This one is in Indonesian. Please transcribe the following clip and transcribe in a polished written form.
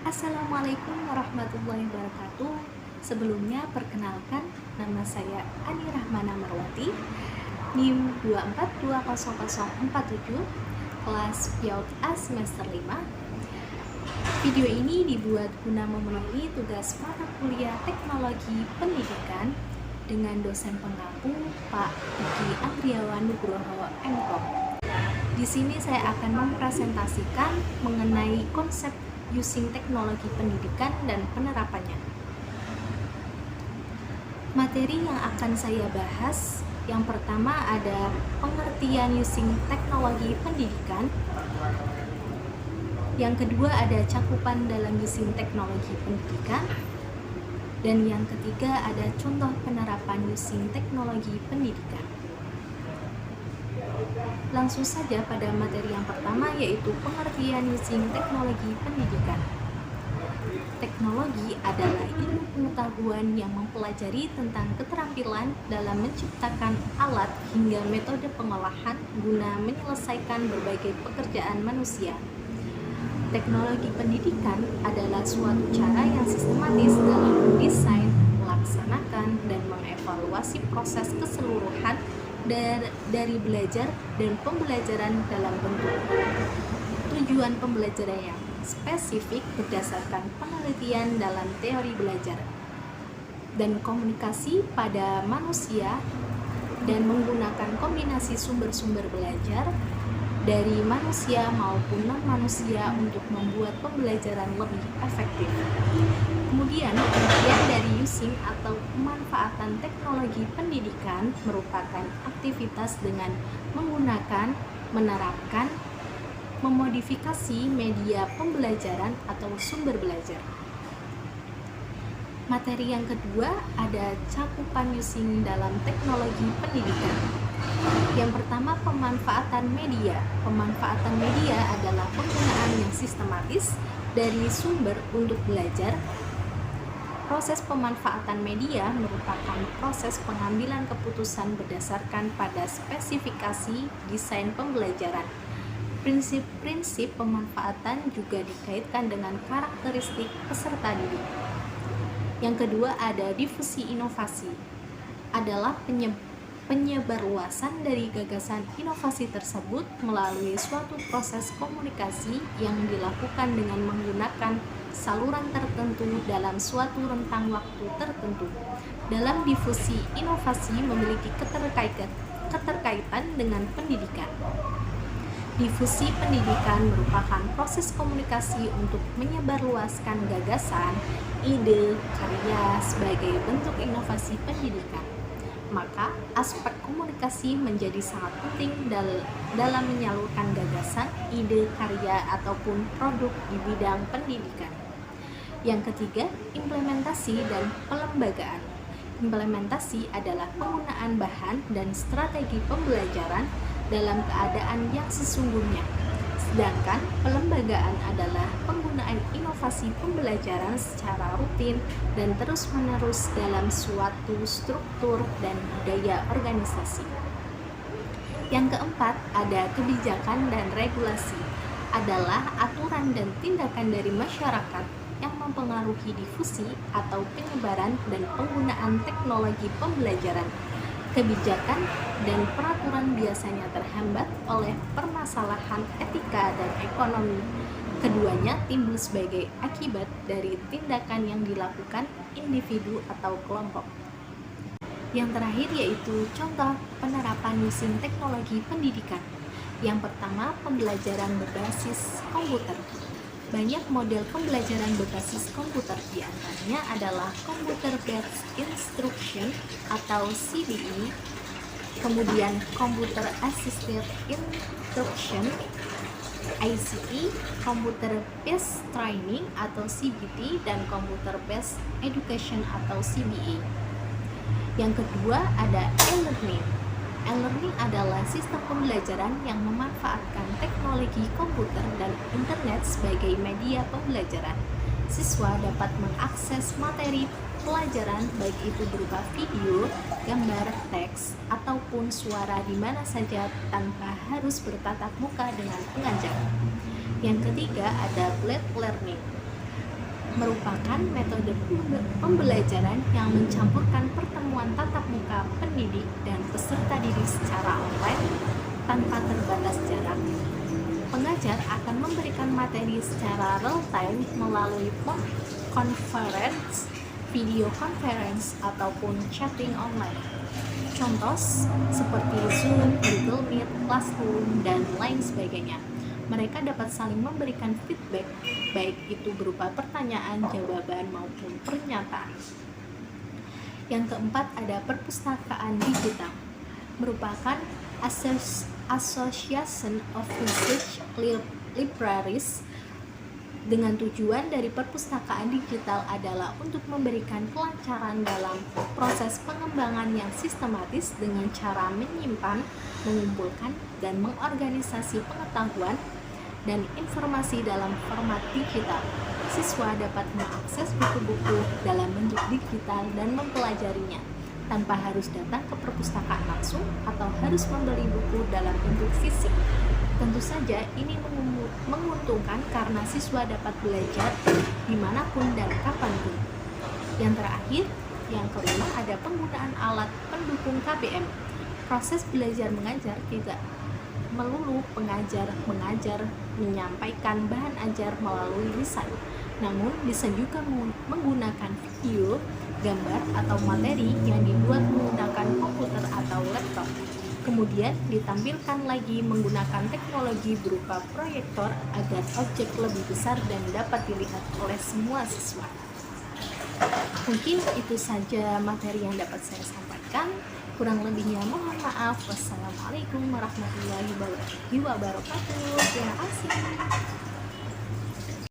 Assalamualaikum warahmatullahi wabarakatuh. Sebelumnya perkenalkan, nama saya Ani Rahmana Marwati, NIM 2420047, kelas PIAUD A semester 5. Video ini dibuat guna memenuhi tugas mata kuliah Teknologi Pendidikan dengan dosen pengampu Pak Diki Andriawan Nugroho MKOM. Di sini saya akan mempresentasikan mengenai konsep using teknologi pendidikan dan penerapannya. Materi yang akan saya bahas, yang pertama ada pengertian using teknologi pendidikan. Yang kedua ada cakupan dalam using teknologi pendidikan. Dan yang ketiga ada contoh penerapan using teknologi pendidikan. Langsung saja pada materi yang pertama, yaitu pengertian using teknologi pendidikan. Teknologi adalah ilmu pengetahuan yang mempelajari tentang keterampilan dalam menciptakan alat hingga metode pengolahan guna menyelesaikan berbagai pekerjaan manusia. Teknologi pendidikan adalah suatu cara yang sistematis dalam mendesain, melaksanakan, dan mengevaluasi proses keseluruhan dari belajar dan pembelajaran dalam bentuk tujuan pembelajaran yang spesifik berdasarkan penelitian dalam teori belajar dan komunikasi pada manusia, dan menggunakan kombinasi sumber-sumber belajar dari manusia maupun non-manusia untuk membuat pembelajaran lebih efektif. Kemudian, pengertian dari using atau pemanfaatan teknologi pendidikan merupakan aktivitas dengan menggunakan, menerapkan, memodifikasi media pembelajaran atau sumber belajar. Materi yang kedua ada cakupan using dalam teknologi pendidikan. Yang pertama, pemanfaatan media. Pemanfaatan media adalah penggunaan yang sistematis dari sumber untuk belajar. Proses pemanfaatan media merupakan proses pengambilan keputusan berdasarkan pada spesifikasi desain pembelajaran. Prinsip-prinsip pemanfaatan juga dikaitkan dengan karakteristik peserta didik. Yang kedua ada difusi inovasi. Adalah penyebarluasan dari gagasan inovasi tersebut melalui suatu proses komunikasi yang dilakukan dengan menggunakan saluran tertentu dalam suatu rentang waktu tertentu. Dalam difusi inovasi memiliki keterkaitan dengan pendidikan. Difusi pendidikan merupakan proses komunikasi untuk menyebarluaskan gagasan, ide, karya sebagai bentuk inovasi pendidikan. Maka aspek komunikasi menjadi sangat penting dalam menyalurkan gagasan, ide, karya, ataupun produk di bidang pendidikan. Yang ketiga, implementasi dan pelembagaan. Implementasi adalah penggunaan bahan dan strategi pembelajaran dalam keadaan yang sesungguhnya. Sedangkan pelembagaan adalah penggunaan inovasi pembelajaran secara rutin dan terus-menerus dalam suatu struktur dan budaya organisasi. Yang keempat, ada kebijakan dan regulasi. Adalah aturan dan tindakan dari masyarakat yang mempengaruhi difusi atau penyebaran dan penggunaan teknologi pembelajaran. Kebijakan dan peraturan biasanya terhambat oleh permasalahan etika dan ekonomi. Keduanya timbul sebagai akibat dari tindakan yang dilakukan individu atau kelompok. Yang terakhir yaitu contoh penerapan using teknologi pendidikan. Yang pertama, pembelajaran berbasis komputer. Banyak model pembelajaran berbasis komputer, di antaranya adalah Computer Based Instruction atau CBI, kemudian Computer Assisted Instruction ICT, Computer Based Training atau CBT, dan Computer Based Education atau CBE. Yang kedua ada e-learning. E-learning adalah sistem pembelajaran yang memanfaatkan teknologi komputer dan internet sebagai media pembelajaran. Siswa dapat mengakses materi pelajaran baik itu berupa video, gambar, teks, ataupun suara di mana saja tanpa harus bertatap muka dengan pengajar. Yang ketiga ada blended learning. merupakan metode pembelajaran yang mencampurkan pertemuan tatap muka pendidik dan peserta didik secara online tanpa terbatas jarak. Pengajar akan memberikan materi secara real-time melalui conference, video conference, ataupun chatting online. Contoh seperti Zoom, Google Meet, Classroom, dan lain sebagainya. Mereka dapat saling memberikan feedback, baik itu berupa pertanyaan, jawaban, maupun pernyataan. Yang keempat ada perpustakaan digital, merupakan Association of Research Libraries. Dengan tujuan dari perpustakaan digital adalah untuk memberikan kelancaran dalam proses pengembangan yang sistematis dengan cara menyimpan, mengumpulkan, dan mengorganisasi pengetahuan dan informasi dalam format digital. Siswa dapat mengakses buku-buku dalam bentuk digital dan mempelajarinya tanpa harus datang ke perpustakaan langsung atau harus membeli buku dalam bentuk fisik. Tentu saja ini menguntungkan karena siswa dapat belajar dimanapun dan kapanpun. Yang terakhir, yang kelima ada penggunaan alat pendukung KBM. Proses belajar mengajar tidak melulu pengajar mengajar menyampaikan bahan ajar melalui lisan, namun bisa juga menggunakan video, gambar, atau materi yang dibuat menggunakan komputer atau laptop. Kemudian ditampilkan lagi menggunakan teknologi berupa proyektor agar objek lebih besar dan dapat dilihat oleh semua siswa. Mungkin itu saja materi yang dapat saya sampaikan. Kurang lebihnya mohon maaf. Wassalamualaikum warahmatullahi wabarakatuh. Terima kasih.